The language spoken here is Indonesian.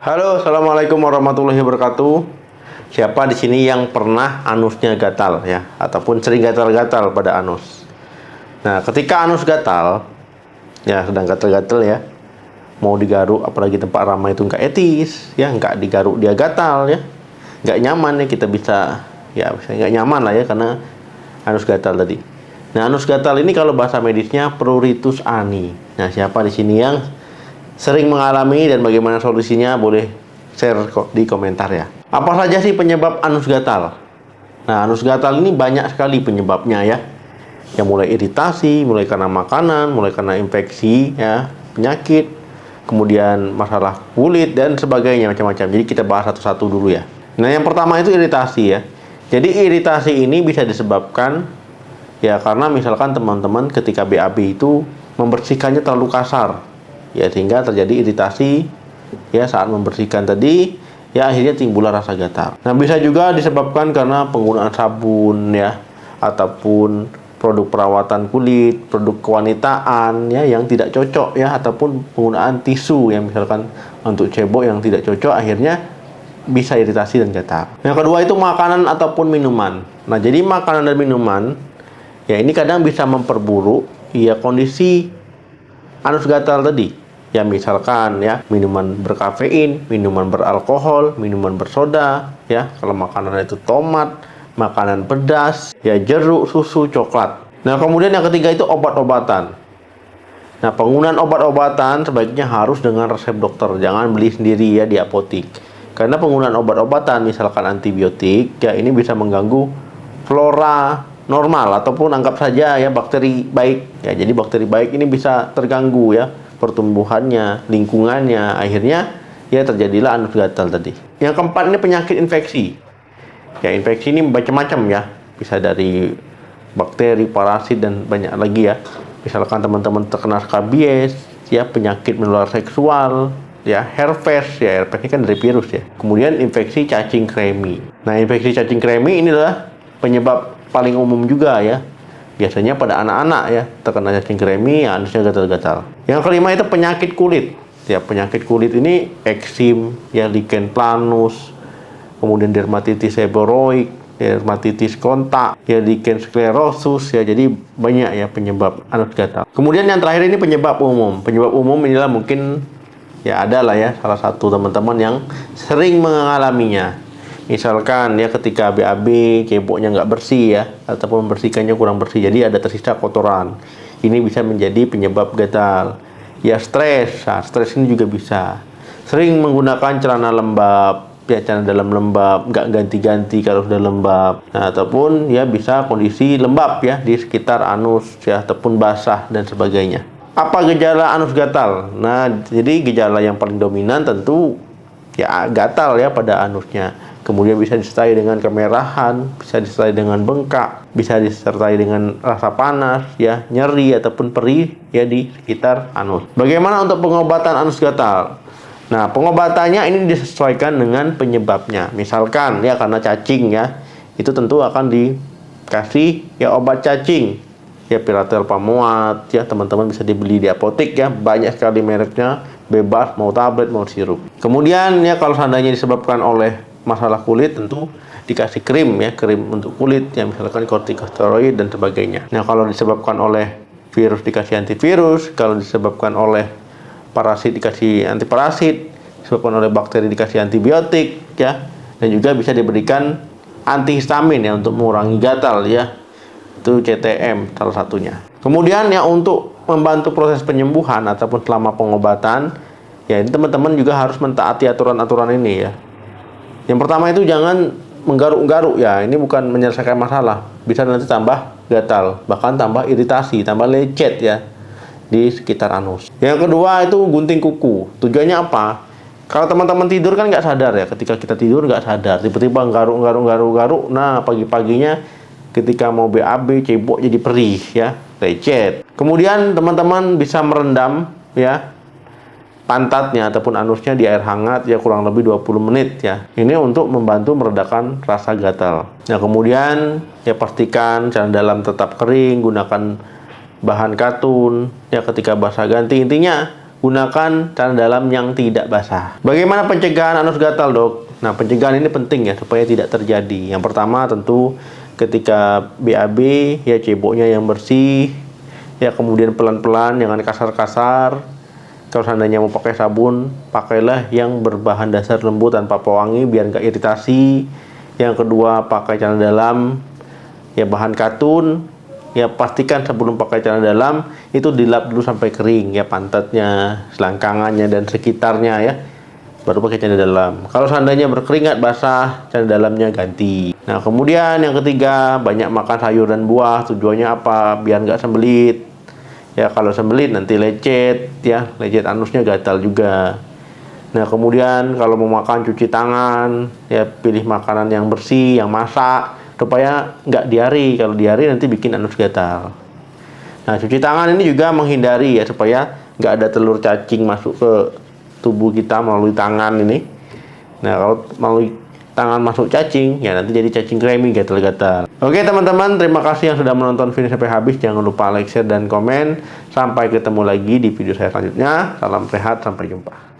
Halo, assalamualaikum warahmatullahi wabarakatuh. Siapa di sini yang pernah anusnya gatal ya, ataupun sering gatal-gatal pada anus? Nah, ketika anus gatal, ya sedang gatal-gatal ya, mau digaruk, apalagi tempat ramai itu nggak etis, ya nggak digaruk dia gatal ya, nggak nyaman ya kita bisa nggak nyaman lah ya karena anus gatal tadi. Nah, anus gatal ini kalau bahasa medisnya pruritus ani. Nah, siapa di sini yang sering mengalami dan bagaimana solusinya, boleh share di komentar ya. Apa saja sih penyebab anus gatal? Nah, anus gatal ini banyak sekali penyebabnya ya. Yang mulai iritasi, mulai karena makanan, mulai karena infeksi ya, penyakit, kemudian masalah kulit dan sebagainya macam-macam. Jadi kita bahas satu-satu dulu ya. Nah, yang pertama itu iritasi ya. Jadi iritasi ini bisa disebabkan ya karena misalkan teman-teman ketika BAB itu membersihkannya terlalu kasar. Ya, sehingga terjadi iritasi ya saat membersihkan tadi, ya akhirnya timbullah rasa gatal. Nah, bisa juga disebabkan karena penggunaan sabun ya, ataupun produk perawatan kulit, produk kewanitaan ya yang tidak cocok ya, ataupun penggunaan tisu yang misalkan untuk cebok yang tidak cocok, akhirnya bisa iritasi dan gatal. Yang kedua itu makanan ataupun minuman. Nah, jadi makanan dan minuman ya ini kadang bisa memperburuk ya kondisi anus gatal tadi. Ya misalkan ya minuman berkafein, minuman beralkohol, minuman bersoda ya, kalau makanan itu tomat, makanan pedas ya, jeruk, susu, coklat. Nah, kemudian yang ketiga itu obat-obatan. Nah, penggunaan obat-obatan sebaiknya harus dengan resep dokter, jangan beli sendiri ya di apotik. Karena penggunaan obat-obatan misalkan antibiotik ya ini bisa mengganggu flora normal ataupun anggap saja ya bakteri baik ya. Jadi bakteri baik ini bisa terganggu ya, pertumbuhannya, lingkungannya, akhirnya ya terjadilah anus gatal tadi. Yang keempat ini penyakit infeksi. Ya, infeksi ini macam-macam ya, bisa dari bakteri, parasit dan banyak lagi ya. Misalkan teman-teman terkena skabies, ya penyakit menular seksual, ya herpes, ya herpes ini kan dari virus ya. Kemudian infeksi cacing kremi. Nah, infeksi cacing kremi ini adalah penyebab paling umum juga ya. Biasanya pada anak-anak ya terkena cacing kremi, ya anusnya gatal-gatal. Yang kelima itu penyakit kulit. Ya, penyakit kulit ini eksim, ya lichen planus, kemudian dermatitis seborrhoik, dermatitis kontak, ya lichen sclerosus ya. Jadi banyak ya penyebab anus gatal. Kemudian yang terakhir ini penyebab umum. Penyebab umum inilah mungkin ya ada lah ya salah satu teman-teman yang sering mengalaminya. Misalkan ya ketika BAB ceboknya nggak bersih ya, ataupun membersihkannya kurang bersih, jadi ada tersisa kotoran. Ini bisa menjadi penyebab gatal. Ya stres, nah, stres ini juga bisa. Sering menggunakan celana lembab, ya celana dalam lembab, nggak ganti-ganti kalau sudah lembab. Nah, ataupun ya bisa kondisi lembab ya di sekitar anus ya, ataupun basah dan sebagainya. Apa gejala anus gatal? Nah, jadi gejala yang paling dominan tentu ya gatal ya pada anusnya. Kemudian bisa disertai dengan kemerahan, bisa disertai dengan bengkak, bisa disertai dengan rasa panas, ya nyeri ataupun perih ya di sekitar anus. Bagaimana untuk pengobatan anus gatal? Nah, pengobatannya ini disesuaikan dengan penyebabnya. Misalkan ya karena cacing ya, itu tentu akan dikasih ya obat cacing. Ya Piratel Pamuat ya, teman-teman bisa dibeli di apotik ya, banyak sekali mereknya, bebas mau tablet mau sirup. Kemudian ya kalau seandainya disebabkan oleh masalah kulit, tentu dikasih krim ya, krim untuk kulit ya, misalkan kortikosteroid dan sebagainya. Nah, kalau disebabkan oleh virus dikasih antivirus, kalau disebabkan oleh parasit dikasih antiparasit, disebabkan oleh bakteri dikasih antibiotik ya, dan juga bisa diberikan antihistamin ya untuk mengurangi gatal ya, itu CTM salah satunya. Kemudian ya untuk membantu proses penyembuhan ataupun selama pengobatan ya, ini teman-teman juga harus mentaati aturan-aturan ini ya. Yang pertama itu jangan menggaruk-garuk ya, ini bukan menyelesaikan masalah, bisa nanti tambah gatal, bahkan tambah iritasi, tambah lecet ya di sekitar anus. Yang kedua itu gunting kuku. Tujuannya apa? Kalau teman-teman tidur kan nggak sadar ya, ketika kita tidur nggak sadar, tiba-tiba garuk, nah pagi-paginya ketika mau BAB cebok jadi perih ya, lecet. Kemudian teman-teman bisa merendam ya pantatnya ataupun anusnya di air hangat ya kurang lebih 20 menit ya. Ini untuk membantu meredakan rasa gatal. Nah, kemudian ya pastikan celana dalam tetap kering, gunakan bahan katun ya ketika basah, ganti. Intinya gunakan celana dalam yang tidak basah. Bagaimana pencegahan anus gatal, Dok? Nah, pencegahan ini penting ya supaya tidak terjadi. Yang pertama tentu ketika BAB ya ceboknya yang bersih, ya kemudian pelan-pelan, jangan kasar-kasar. Kalau seandainya mau pakai sabun, pakailah yang berbahan dasar lembut tanpa pewangi biar nggak iritasi. Yang kedua, pakai celana dalam ya bahan katun. Ya pastikan sebelum pakai celana dalam itu dilap dulu sampai kering ya pantatnya, selangkangannya dan sekitarnya ya. Baru pakai celana dalam. Kalau seandainya berkeringat basah, celana dalamnya ganti. Nah, kemudian yang ketiga, banyak makan sayur dan buah. Tujuannya apa? Biar nggak sembelit. Ya, kalau sembelit nanti lecet, ya, lecet anusnya gatal juga. Nah, kemudian kalau mau makan cuci tangan, ya pilih makanan yang bersih, yang masak, supaya nggak diare. Kalau diare nanti bikin anus gatal. Nah, cuci tangan ini juga menghindari ya supaya nggak ada telur cacing masuk ke tubuh kita melalui tangan ini. Nah, kalau melalui tangan masuk cacing, ya nanti jadi cacing kremi, gatal-gatal. Oke teman-teman, terima kasih yang sudah menonton video sampai habis. Jangan lupa like, share, dan komen. Sampai ketemu lagi di video saya selanjutnya. Salam sehat, sampai jumpa.